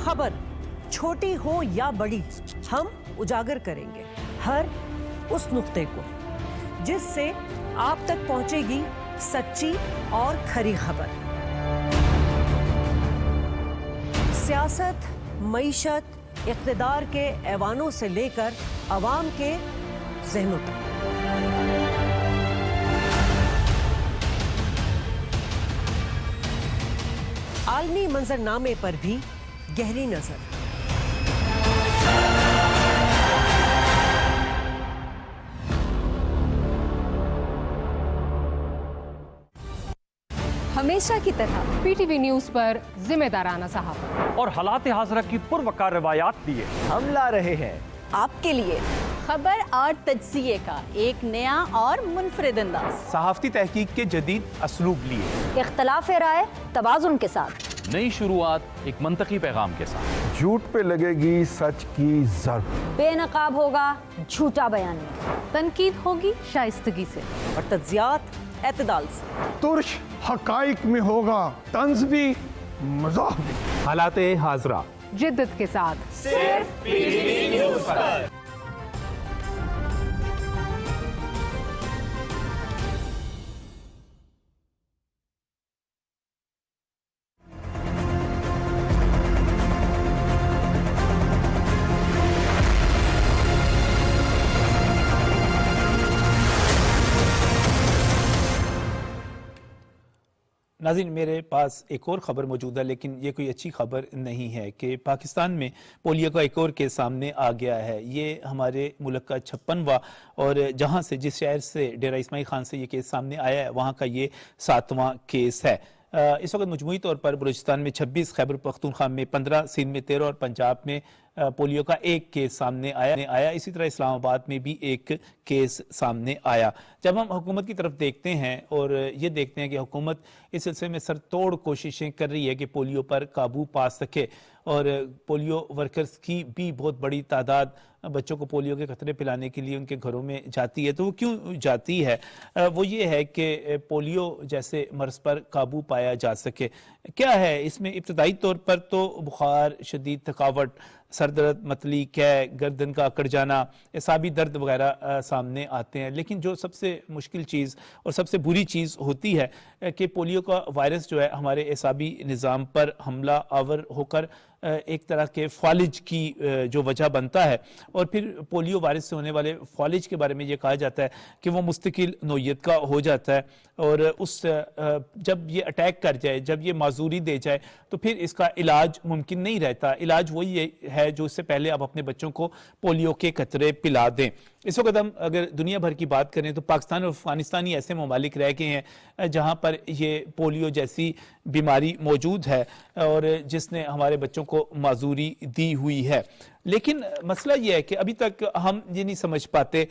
خبر چھوٹی ہو یا بڑی, ہم اجاگر کریں گے ہر اس نقطے کو جس سے آپ تک پہنچے گی سچی اور کھری خبر. سیاست, معیشت, اقتدار کے ایوانوں سے لے کر عوام کے ذہنوں تک. عالمی منظرنامے پر بھی گہری نظر. ہمیشہ کی طرح پی ٹی وی نیوز پر ذمہ دارانہ صحافت اور حالات حاضرہ کی پروقار روایات لیے ہم لا رہے ہیں آپ کے لیے خبر اور تجزیے کا ایک نیا اور منفرد انداز, صحافتی تحقیق کے جدید اسلوب لیے, اختلاف رائے توازن کے ساتھ, نئی شروعات ایک منطقی پیغام کے ساتھ. جھوٹ پہ لگے گی سچ کی ضرب, بے نقاب ہوگا جھوٹا بیان, تنقید ہوگی شائستگی سے, اور تجزیات اعتدال سے. ترش حقائق میں ہوگا طنز بھی مزاح بھی. حالات حاضرہ جدت کے ساتھ, صرف پی ٹی وی نیوز پر. ناظرین میرے پاس ایک اور خبر موجود ہے, لیکن یہ کوئی اچھی خبر نہیں ہے کہ پاکستان میں پولیو کا ایک اور کیس سامنے آ گیا ہے. یہ ہمارے ملک کا 56واں اور جہاں سے, جس شہر سے ڈیرہ اسماعیل خان سے یہ کیس سامنے آیا ہے, وہاں کا یہ 7واں کیس ہے. اس وقت مجموعی طور پر بلوچستان میں 26, خیبر پختونخوا میں 15, سندھ میں 13 اور پنجاب میں پولیو کا ایک کیس سامنے آیا. اسی طرح اسلام آباد میں بھی ایک کیس سامنے آیا. جب ہم حکومت کی طرف دیکھتے ہیں اور یہ دیکھتے ہیں کہ حکومت اس سلسلے میں سر توڑ کوششیں کر رہی ہے کہ پولیو پر قابو پا سکے, اور پولیو ورکرز کی بھی بہت بڑی تعداد بچوں کو پولیو کے قطرے پلانے کے لیے ان کے گھروں میں جاتی ہے. تو وہ کیوں جاتی ہے؟ وہ یہ ہے کہ پولیو جیسے مرض پر قابو پایا جا سکے. کیا ہے اس میں؟ ابتدائی طور پر تو بخار, شدید تھکاوٹ, سر درد، متلی، قے، گردن کا اکڑ جانا، اعصابی درد وغیرہ سامنے آتے ہیں. لیکن جو سب سے مشکل چیز اور سب سے بری چیز ہوتی ہے کہ پولیو کا وائرس جو ہے ہمارے اعصابی نظام پر حملہ آور ہو کر ایک طرح کے فالج کی جو وجہ بنتا ہے، اور پھر پولیو وائرس سے ہونے والے فالج کے بارے میں یہ کہا جاتا ہے کہ وہ مستقل نوعیت کا ہو جاتا ہے، اور جب یہ اٹیک کر جائے، جب یہ معذوری دے جائے تو پھر اس کا علاج ممکن نہیں رہتا. علاج وہی ہے جو اس سے پہلے آپ اپنے بچوں کو پولیو کے قطرے پلا دیں. اس وقت ہم اگر دنیا بھر کی بات کریں تو پاکستان اور افغانستان ہی ایسے ممالک رہ گئے ہیں جہاں پر یہ پولیو جیسی بیماری موجود ہے اور جس نے ہمارے بچوں کو معذوری دی ہوئی ہے. لیکن مسئلہ یہ ہے کہ ابھی تک ہم یہ نہیں سمجھ پاتے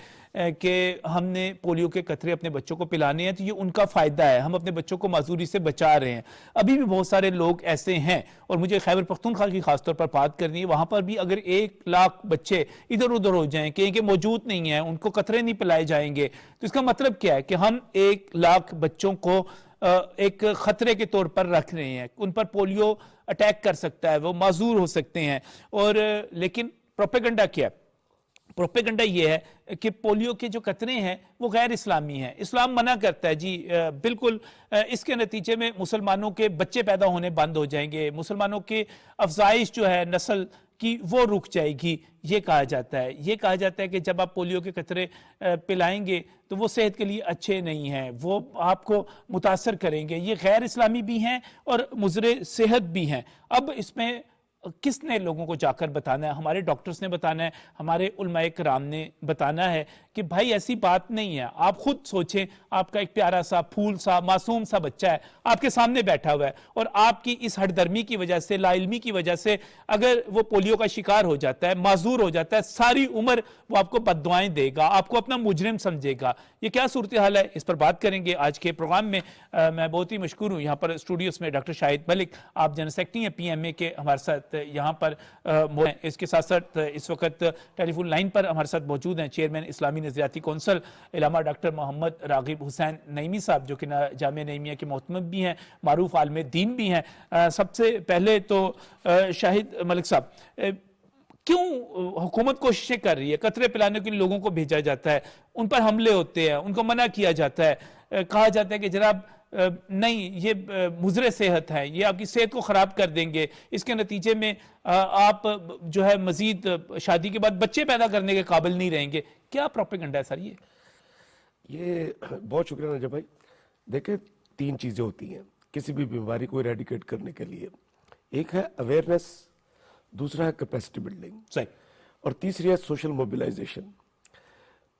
کہ ہم نے پولیو کے قطرے اپنے بچوں کو پلانے ہیں تو یہ ان کا فائدہ ہے، ہم اپنے بچوں کو معذوری سے بچا رہے ہیں. ابھی بھی بہت سارے لوگ ایسے ہیں، اور مجھے خیبر پختونخوا کی خاص طور پر بات کرنی ہے. وہاں پر بھی اگر 1 لاکھ بچے ادھر ادھر ہو جائیں کہ موجود نہیں ہیں، ان کو قطرے نہیں پلائے جائیں گے، تو اس کا مطلب کیا ہے کہ ہم 1 لاکھ بچوں کو ایک خطرے کے طور پر رکھ رہے ہیں. ان پر پولیو اٹیک کر سکتا ہے، وہ معذور ہو سکتے ہیں. اور لیکن پروپیگنڈا کیا ہے؟ پروپیگنڈا یہ ہے کہ پولیو کے جو قطرے ہیں وہ غیر اسلامی ہیں، اسلام منع کرتا ہے. جی بالکل، اس کے نتیجے میں مسلمانوں کے بچے پیدا ہونے بند ہو جائیں گے، مسلمانوں کی افزائش جو ہے نسل کی وہ رک جائے گی، یہ کہا جاتا ہے. یہ کہا جاتا ہے کہ جب آپ پولیو کے قطرے پلائیں گے تو وہ صحت کے لیے اچھے نہیں ہیں، وہ آپ کو متاثر کریں گے. یہ غیر اسلامی بھی ہیں اور مضر صحت بھی ہیں. اب اس میں کس نے لوگوں کو جا کر بتانا ہے؟ ہمارے ڈاکٹرز نے بتانا ہے، ہمارے علماء کرام نے بتانا ہے کہ بھائی ایسی بات نہیں ہے. آپ خود سوچیں، آپ کا ایک پیارا سا پھول سا معصوم سا بچہ ہے آپ کے سامنے بیٹھا ہوا ہے، اور آپ کی اس ہٹ درمی کی وجہ سے، لا علمی کی وجہ سے اگر وہ پولیو کا شکار ہو جاتا ہے، معذور ہو جاتا ہے، ساری عمر وہ آپ کو بد دعائیں دے گا، آپ کو اپنا مجرم سمجھے گا. یہ کیا صورتحال ہے؟ اس پر بات کریں گے آج کے پروگرام میں. میں بہت ہی مشکور ہوں یہاں پر اسٹوڈیوز میں ڈاکٹر شاہد ملک، آپ جنرل سیکرٹری ہیں PMA کے، ہمارے ساتھ یہاں پر اس کے ساتھ ساتھ اس وقت ٹیلی فون لائن پر ہمارے ساتھ موجود ہیں چیئرمین اسلامی نظریاتی کونسل علامہ ڈاکٹر محمد راغب حسین نعیمی صاحب، جو کہ جامعہ نعیمیہ کے محتمم بھی ہیں، معروف عالم دین بھی ہیں. سب سے پہلے تو شاہد ملک صاحب، کیوں حکومت کوششیں کر رہی ہے؟ قطرے پلانے کے لیے لوگوں کو بھیجا جاتا ہے، ان پر حملے ہوتے ہیں، ان کو منع کیا جاتا ہے، کہا جاتا ہے کہ جناب نہیں، یہ مضر صحت ہے، یہ آپ کی صحت کو خراب کر دیں گے، اس کے نتیجے میں آپ جو ہے مزید شادی کے بعد بچے پیدا کرنے کے قابل نہیں رہیں گے. کیا پروپیگنڈا ہے سر یہ بہت شکریہ نجا بھائی. دیکھیں، 3 چیزیں ہوتی ہیں کسی بھی بیماری کو ایریڈیکیٹ کرنے کے لیے. ایک ہے اویئرنیس، دوسرا ہے کیپیسٹی بلڈنگ، اور تیسری ہے سوشل موبیلائزیشن.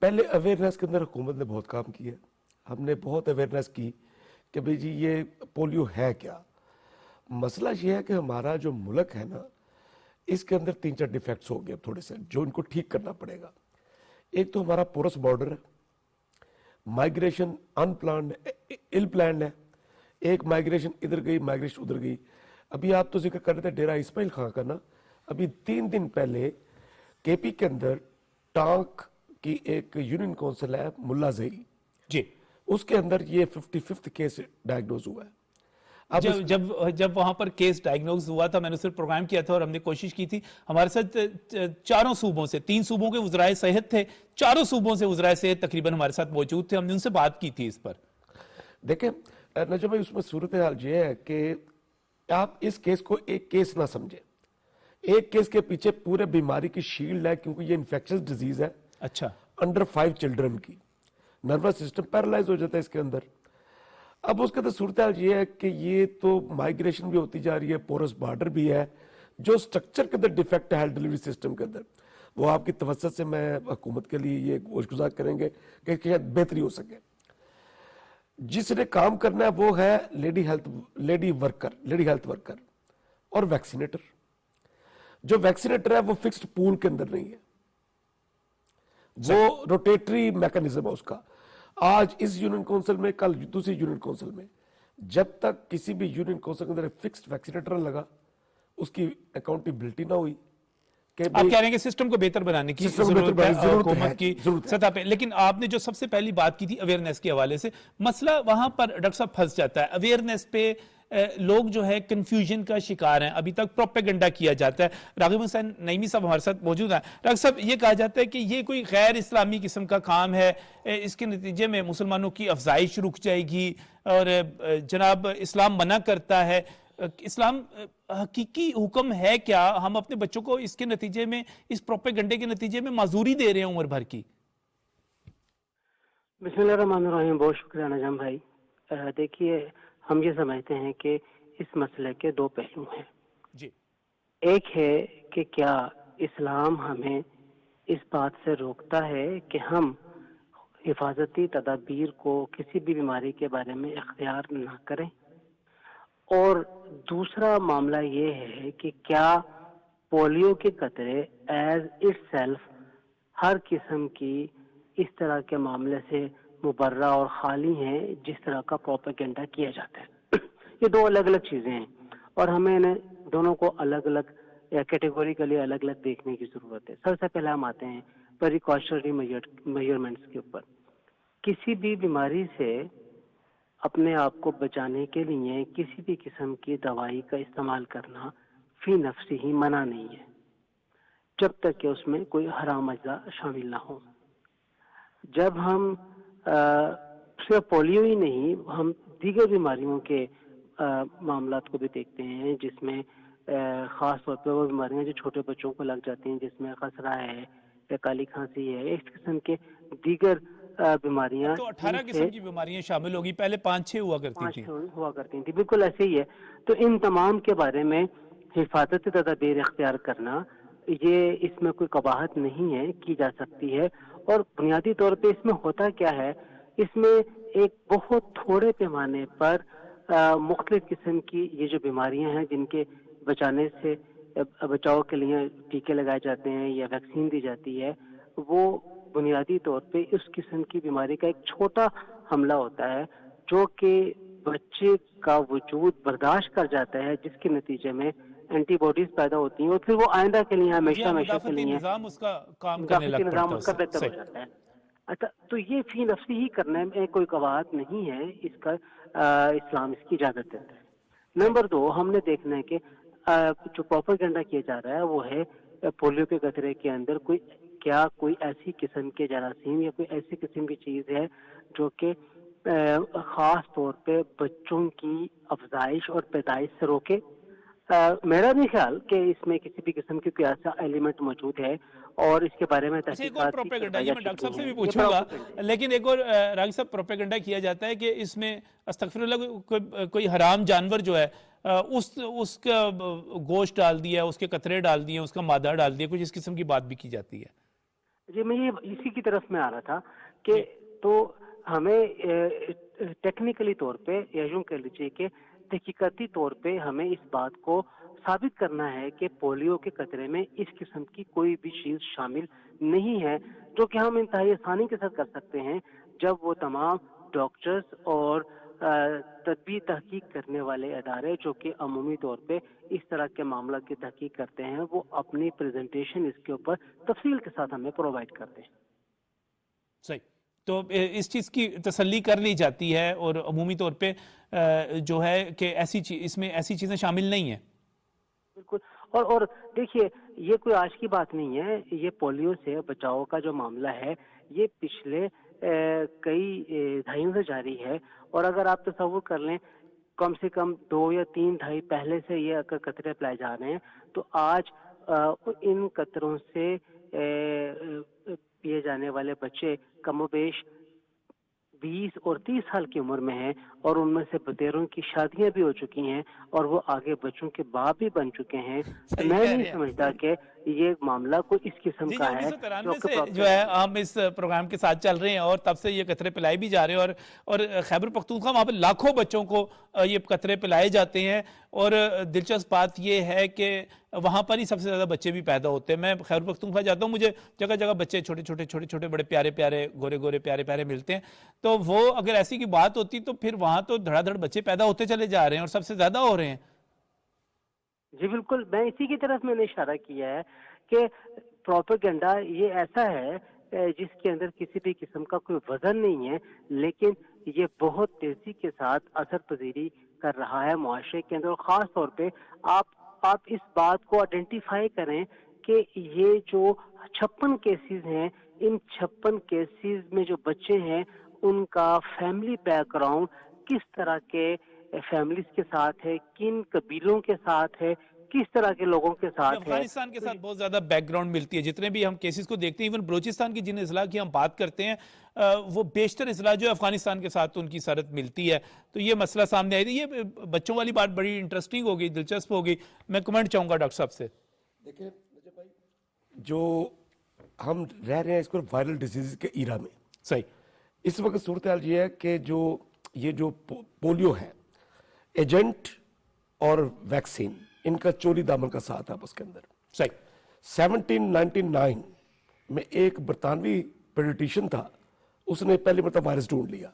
پہلے اویئرنیس کے اندر حکومت نے بہت کام کیا، ہم نے بہت اویئرنیس کی کہ بھئی جی یہ پولیو ہے کیا. مسئلہ یہ ہے کہ ہمارا جو ملک ہے نا، اس کے اندر 3-4 ڈیفیکٹس ہو گئے تھوڑے سے، جو ان کو ٹھیک کرنا پڑے گا. ایک تو ہمارا پورس بارڈر ہے، مائگریشن ان پلانڈ ال پلانڈ ہے. ایک مائگریشن ادھر گئی، مائگریشن ادھر گئی. ابھی آپ تو ذکر کر رہے تھے ڈیرہ اسماعیل خان کا نا، ابھی 3 دن پہلے KP کے اندر ٹانک کی ایک یونین کونسل ہے ملا زہری، جی، اس کے اندر یہ 55th کیس ڈائیگنوز ہوا ہے. جب وہاں پر کیس ڈائیگنوز ہوا تھا، میں نے صرف پروگرام کیا تھا اور ہم نے کوشش کی تھی. ہمارے ساتھ 4 صوبوں سے، 3 صوبوں کے وزرائے صحت تھے، 4 صوبوں سے وزرائے صحت تقریباً ہمارے ساتھ موجود تھے. ہم نے ان سے بات کی تھی اس پر. دیکھیں نجم بھائی، اس میں صورتحال یہ ہے کہ آپ اس کیس کو ایک کیس نہ سمجھیں. ایک کیس کے پیچھے پورے بیماری کی شیلڈ ہے، کیونکہ یہ انفیکشس ڈیزیز ہے. اچھا. انڈر 5 چلڈرن کی نروس سسٹم پیرالائز ہو جاتا ہے اس کے اندر. اب اس کے اندر صورتحال یہ ہے کہ یہ تو مائگریشن بھی ہوتی جا رہی ہے، پورس بارڈر بھی ہے، جو سٹرکچر کے اندر ڈیفیکٹ ہے ہیلتھ ڈیلیوری سسٹم کے اندر، وہ آپ کی توسط سے میں حکومت کے لیے یہ گزارش کریں گے کہ شاید بہتری ہو سکے. جس نے کام کرنا ہے وہ ہے لیڈی ہیلتھ ورکر اور ویکسینیٹر. جو ویکسینیٹر ہے وہ فکسڈ پول کے اندر نہیں ہے، وہ روٹیٹری میکانزم ہے اس کا. آج اس یونین کونسل میں، کل دوسری یونین کونسل میں، جب تک کسی بھی یونین کونسل کے اندر فکسڈ ویکسینیٹر لگا، اس کی اکاؤنٹیبلٹی نہ ہوئی. آپ کہہ رہے ہیں کہ سسٹم کو بہتر بنانے کی ضرورت ہے حکومت کی سطح پہ. لیکن آپ نے جو سب سے پہلی بات کی تھی اویئرنیس کے حوالے سے، مسئلہ وہاں پر ڈاکٹر صاحب پھنس جاتا ہے. اویئرنیس پہ لوگ جو ہے کنفیوژن کا شکار ہیں، ابھی تک پروپیگنڈا کیا جاتا ہے. راغب حسین نعیمی صاحب ہمارے ساتھ موجود ہیں. راغب صاحب، یہ کہا جاتا ہے کہ یہ کوئی غیر اسلامی قسم کا کام ہے، اس کے نتیجے میں مسلمانوں کی افزائش رک جائے گی، اور جناب اسلام منع کرتا ہے. اسلام حقیقی حکم ہے کیا؟ ہم اپنے بچوں کو اس کے نتیجے میں، اس پروپیگنڈے کے نتیجے میں معذوری دے رہے ہیں عمر بھر کی. بسم اللہ الرحمن الرحیم. بہت شکریہ نجم بھائی. دیکھیے، ہم یہ سمجھتے ہیں کہ اس مسئلے کے دو پہلو ہیں. جی. ایک ہے کہ کیا اسلام ہمیں اس بات سے روکتا ہے کہ ہم حفاظتی تدابیر کو کسی بھی بیماری کے بارے میں اختیار نہ کریں، اور دوسرا معاملہ یہ ہے کہ کیا پولیو کے قطرے ایز اٹ سیلف ہر قسم کی اس طرح کے معاملے سے مبرہ اور خالی ہیں جس طرح کا پروپیگنڈا کیا جاتا ہے. یہ دو الگ الگ چیزیں ہیں، اور ہمیں انہیں دونوں کو الگ الگ یا کیٹیگوریکلی الگ الگ دیکھنے کی ضرورت ہے. سب سے پہلے ہم آتے ہیں پریکاشنری میجرمنٹس کے اوپر. کسی بھی بیماری سے اپنے آپ کو بچانے کے لیے کسی بھی قسم کی دوائی کا استعمال کرنا فی نفسی ہی منع نہیں ہے، جب تک کہ اس میں کوئی حرام اجزاء شامل نہ ہو. جب ہم صرف پولیو ہی نہیں، ہم دیگر بیماریوں کے معاملات کو بھی دیکھتے ہیں، جس میں خاص طور پہ وہ بیماریاں جو چھوٹے بچوں کو لگ جاتی ہیں، جس میں خسرہ ہے یا کالی کھانسی ہے، اس قسم کے دیگر بیماریاں. تو 18 قسم کی بیماریاں شامل ہوگی، پہلے 5-6 ہوا کرتی تھی. بالکل ایسے ہی ہے. تو ان تمام کے بارے میں حفاظتی تدابیر اختیار کرنا، یہ اس میں کوئی قباحت نہیں ہے، کی جا سکتی ہے. اور بنیادی طور پہ اس میں ہوتا کیا ہے، اس میں ایک بہت تھوڑے پیمانے پر مختلف قسم کی یہ جو بیماریاں ہیں جن کے بچاؤ کے لیے ٹیکے لگائے جاتے ہیں یا ویکسین دی جاتی ہے، وہ بنیادی طور پہ اس قسم کی بیماری کا ایک چھوٹا حملہ ہوتا ہے جو کہ بچے کا وجود برداشت کر جاتا ہے، جس کے نتیجے میں اینٹی باڈیز پیدا ہوتی ہیں، اور پھر وہ آئندہ کے لیے ہمیشہ کے لیے نظام اس کا کام کرنے لگ پڑتا ہے، اس کا بہتر ہو جاتا ہے. اچھا، تو یہ فی نفسی ہی کرنے میں کوئی قباحت نہیں ہے، اس کا اسلام اس کی اجازت دیتا ہے. نمبر 2، ہم نے دیکھنا ہے کہ جو پروپیگنڈا کیا جا رہا ہے وہ ہے پولیو کے قطرے کے اندر کوئی ایسی قسم کے جراثیم یا کوئی ایسی قسم کی چیز ہے جو کہ خاص طور پہ بچوں کی افزائش اور پیدائش سے روکے. میرا نہیں خیال کہ اس میں کسی بھی قسم کی کوئی ایسا ایلیمنٹ موجود ہے، اور اس کے بارے میں تحقیقات پروپیگنڈا، یہ میں ڈاکٹر صاحب سے بھی پوچھوں گا، لیکن ایک اور راغب صاحب پروپیگنڈا کیا جاتا ہے کہ اس میں استغفر اللہ کوئی حرام جانور جو ہے اس کا گوشت ڈال دیا، اس کے قطرے ڈال دیے، اس کا مادہ ڈال دیا، کچھ اس قسم کی بات بھی کی جاتی ہے. جی، میں یہ اسی کی طرف میں آ رہا تھا کہ تو ہمیں ٹیکنیکلی طور پہ یا یوں کہہ لیجیے کہ تحقیقاتی طور پہ ہمیں اس بات کو ثابت کرنا ہے کہ پولیو کے قطرے میں اس قسم کی کوئی بھی چیز شامل نہیں ہے، جو کہ ہم انتہائی آسانی کے ساتھ کر سکتے ہیں جب وہ تمام ڈاکٹرز اور طبی تحقیق کرنے والے ادارے جو کہ عمومی طور پہ اس طرح کے معاملات کی تحقیق کرتے ہیں، وہ اپنی پریزنٹیشن اس کے اوپر تفصیل کے ساتھ ہمیں پرووائڈ کرتے ہیں. صحیح. تو اس چیز کی تسلی کر لی جاتی ہے، اور عمومی طور پہ جو ہے کہ اس میں ایسی چیزیں شامل نہیں ہیں. بالکل. اور دیکھیے، یہ کوئی آج کی بات نہیں ہے. یہ پولیو سے بچاؤ کا جو معاملہ ہے یہ پچھلے کئی دہائیوں سے جاری ہے، اور اگر آپ تصور کر لیں کم سے کم 2 یا 3 دہائی پہلے سے یہ اگر قطرے پلائے جا رہے ہیں، تو آج ان قطروں سے پیے جانے والے بچے کم و بیش 20 اور 30 سال کی عمر میں ہیں، اور ان میں سے بتیروں کی شادیاں بھی ہو چکی ہیں، اور وہ آگے بچوں کے باپ بھی بن چکے ہیں. میں نہیں سمجھتا کہ یہ معاملہ کوئی اس قسم کا ہے. 1993 جو ہے ہم اس پروگرام کے ساتھ چل رہے ہیں، اور تب سے یہ قطرے پلائے بھی جا رہے ہیں، اور خیبر پختونخوا وہاں پہ لاکھوں بچوں کو یہ قطرے پلائے جاتے ہیں. اور دلچسپ بات یہ ہے کہ وہاں پر ہی سب سے زیادہ بچے بھی پیدا ہوتے ہیں. میں خیبر پختونخوا جاتا ہوں، مجھے جگہ جگہ بچے چھوٹے بڑے پیارے گورے پیارے ملتے ہیں. تو وہ اگر ایسی کی بات ہوتی تو پھر وہاں تو دھڑا دھڑ بچے پیدا ہوتے چلے جا رہے ہیں، اور سب سے زیادہ ہو رہے ہیں. جی بالکل، میں اسی کی طرف میں نے اشارہ کیا ہے کہ پروپیگنڈا یہ ایسا ہے جس کے اندر کسی بھی قسم کا کوئی وزن نہیں ہے، لیکن یہ بہت تیزی کے ساتھ اثر پذیری کر رہا ہے معاشرے کے اندر. اور خاص طور پہ آپ اس بات کو آئیڈینٹیفائی کریں کہ یہ جو 56 کیسز ہیں, ان 56 کیسز میں جو بچے ہیں ان کا فیملی بیک گراؤنڈ کس طرح کے فیملیز کے ساتھ ہے, کن قبیلوں کے ساتھ ہے, کس طرح کے لوگوں کے ساتھ ہے. افغانستان کے ساتھ بہت زیادہ بیک گراؤنڈ ملتی ہے. جتنے بھی ہم کیسز کو دیکھتے ہیں, ایون بلوچستان کی جن اضلاع کی ہم بات کرتے ہیں, وہ بیشتر اضلاع جو افغانستان کے ساتھ ان کی سرحد ملتی ہے. تو یہ مسئلہ سامنے آئی. یہ بچوں والی بات بڑی انٹرسٹنگ ہوگی, دلچسپ ہوگی. میں کمنٹ چاہوں گا ڈاکٹر صاحب سے. دیکھیں رجب بھائی, جو ہم رہ رہے ہیں اس کو وائرل ڈیزیز کے ایرا میں, صحیح, اس وقت صورتحال یہ ہے کہ یہ جو پولیو ہے, ایجنٹ اور ویکسین, ان کا چوری دامن کا ساتھ ہے اس کے اندر. صحیح. 1799 میں ایک برطانوی پیڈیٹیشین تھا, اس نے پہلی مرتبہ وائرس ڈھونڈ لیا.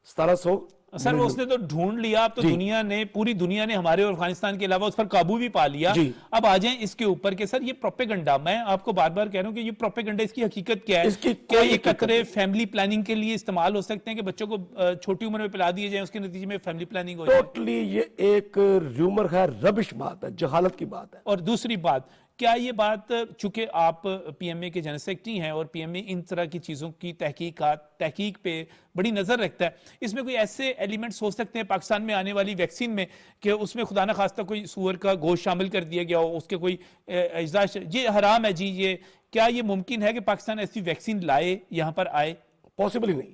1700 سر وہ اس نے تو ڈھونڈ لیا, اب تو دنیا نے, پوری دنیا نے ہمارے اور افغانستان کے علاوہ اس پر قابو بھی پا لیا. اب آ جائیں اس کے اوپر کہ سر یہ پروپیگنڈا, میں آپ کو بار بار کہہ رہا ہوں کہ یہ پروپیگنڈا, اس کی حقیقت کیا ہے؟ کیا یہ قطرے فیملی پلاننگ کے لیے استعمال ہو سکتے ہیں کہ بچوں کو چھوٹی عمر میں پلا دیے جائیں, اس کے نتیجے میں فیملی پلاننگ ہو جائے؟ ٹوٹلی یہ ایک ریومر ہے, ربش بات ہے, جہالت کی بات ہے. اور دوسری بات, کیا یہ بات, چونکہ آپ پی ایم اے کے جنرل سیکرٹری ہیں اور پی ایم اے ان طرح کی چیزوں کی تحقیق پہ بڑی نظر رکھتا ہے, اس میں کوئی ایسے ایلیمنٹس ہو سکتے ہیں پاکستان میں آنے والی ویکسین میں کہ اس میں خدا نہ خواستہ کوئی سور کا گوشت شامل کر دیا گیا ہو, اس کے کوئی اجزاء, یہ حرام ہے جی, یہ کیا یہ ممکن ہے کہ پاکستان ایسی ویکسین لائے, یہاں پر آئے؟ پاسبلی نہیں,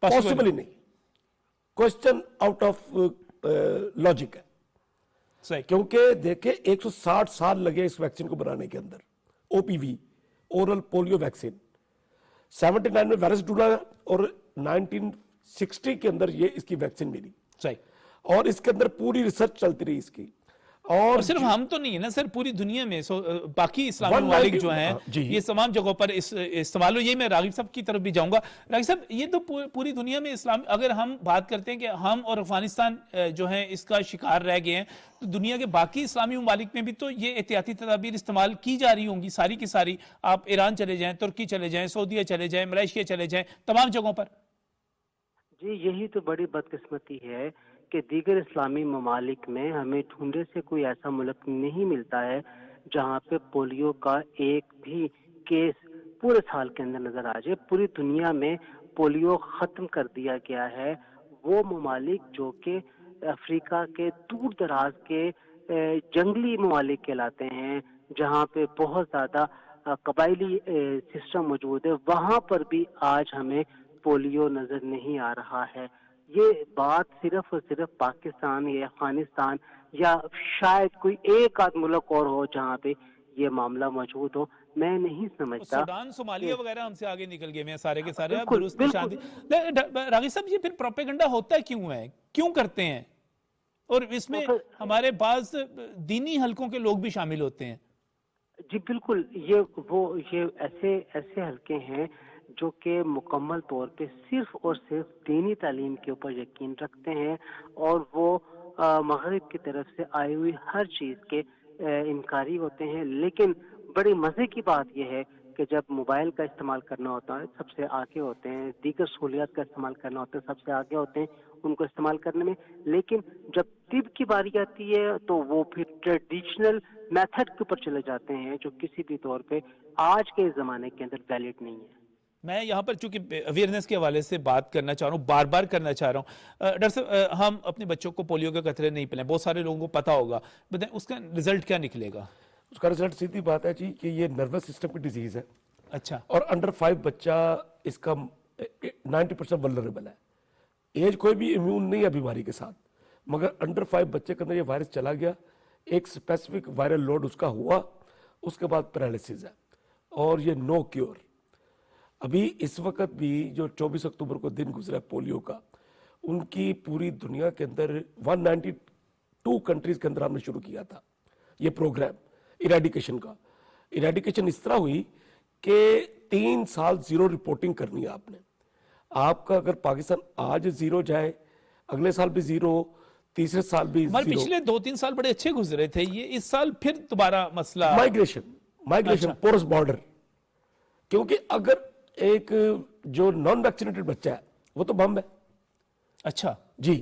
پاسبلی نہیں. کوسچن آؤٹ آف لاجک ہے. کیونکہ دیکھیں 160 سال لگے اس ویکسین کو بنانے کے اندر. او پی وی, اورل پولیو ویکسین, 79 میں وائرس ڈھونڈا اور 1960 کے اندر یہ اس کی ویکسین ملی. صحیح. اور اس کے اندر پوری ریسرچ چلتی رہی اس کی. اور صرف ہم تو نہیں ہے نا سر, پوری دنیا میں باقی اسلامی ممالک جو ہیں یہ تمام جگہوں پر استعمال ہو. یہی میں راغب صاحب کی طرف بھی جاؤں گا. راغب صاحب, یہ تو پوری دنیا میں اسلام, اگر ہم بات کرتے ہیں کہ ہم اور افغانستان جو ہیں اس کا شکار رہ گئے ہیں, تو دنیا کے باقی اسلامی ممالک میں بھی تو یہ احتیاطی تدابیر استعمال کی جا رہی ہوں گی ساری کی ساری. آپ ایران چلے جائیں, ترکی چلے جائیں, سعودیہ چلے جائیں, ملائیشیا چلے جائیں, تمام جگہوں پر. جی یہی تو بڑی بدقسمتی ہے کہ دیگر اسلامی ممالک میں ہمیں ڈھونڈے سے کوئی ایسا ملک نہیں ملتا ہے جہاں پہ پولیو کا ایک بھی کیس پورے سال کے اندر نظر آ جائے. پوری دنیا میں پولیو ختم کر دیا گیا ہے. وہ ممالک جو کہ افریقہ کے دور دراز کے جنگلی ممالک کہلاتے ہیں, جہاں پہ بہت زیادہ قبائلی سسٹم موجود ہے, وہاں پر بھی آج ہمیں پولیو نظر نہیں آ رہا ہے. یہ بات صرف اور صرف پاکستان یا افغانستان یا شاید کوئی ایک آدھ ملک اور ہو جہاں پہ یہ معاملہ موجود ہو, میں نہیں سمجھتا. سوڈان, صومالیہ وغیرہ ہم سے آگے نکل گئے ہیں سارے کے سارے. راغب صاحب, یہ پھر پروپیگنڈا ہوتا کیوں ہے, کیوں کرتے ہیں؟ اور اس میں ہمارے بعض دینی حلقوں کے لوگ بھی شامل ہوتے ہیں. جی بالکل, یہ ایسے حلقے ہیں جو کہ مکمل طور پہ صرف اور صرف دینی تعلیم کے اوپر یقین رکھتے ہیں, اور وہ مغرب کی طرف سے آئی ہوئی ہر چیز کے انکاری ہوتے ہیں. لیکن بڑی مزے کی بات یہ ہے کہ جب موبائل کا استعمال کرنا ہوتا ہے سب سے آگے ہوتے ہیں, دیگر سہولیات کا استعمال کرنا ہوتا ہے سب سے آگے ہوتے ہیں ان کو استعمال کرنے میں. لیکن جب طب کی باری آتی ہے تو وہ پھر ٹریڈیشنل میتھڈ کے اوپر چلے جاتے ہیں جو کسی بھی طور پہ آج کے زمانے کے اندر ویلڈ نہیں ہے. میں یہاں پر چونکہ اویئرنیس کے حوالے سے بات کرنا چاہ رہا ہوں, بار بار کرنا چاہ رہا ہوں. ڈاکٹر صاحب, ہم اپنے بچوں کو پولیو کے قطرے نہیں پلائیں, بہت سارے لوگوں کو پتا ہوگا, بتائیں اس کا رزلٹ کیا نکلے گا؟ اس کا رزلٹ سیدھی بات ہے جی کہ یہ نروس سسٹم کی ڈیزیز ہے. اچھا. اور انڈر 5 بچہ اس کا 90% ولنریبل ہے. ایج کوئی بھی امیون نہیں ہے بیماری کے ساتھ, مگر انڈر 5 بچے کے اندر یہ وائرس چلا گیا, ایک اسپیسیفک وائرل لوڈ اس کا ہوا, اس کے بعد پیرالسس ہے, اور یہ نو کیور. ابھی اس وقت بھی جو 24 اکتوبر کو دن گزرا پولیو کا, ان کی پوری دنیا کے اندر 192 کنٹریز کے اندر ہم نے شروع کیا تھا یہ پروگرام ایریڈیکیشن کا. ایریڈیکیشن اس طرح ہوئی کہ 3 سال زیرو رپورٹنگ کرنی ہے آپ نے. آپ کا اگر پاکستان آج زیرو جائے, اگلے سال بھی زیرو, تیسرے سال بھی زیرو. پچھلے 2-3 سال بڑے اچھے گزرے تھے, یہ اس سال پھر دوبارہ مسئلہ مائگریشن پورس بارڈر. کیونکہ اگر ایک جو نان ویکسینیٹڈ بچہ ہے وہ تو بم ہے. اچھا جی,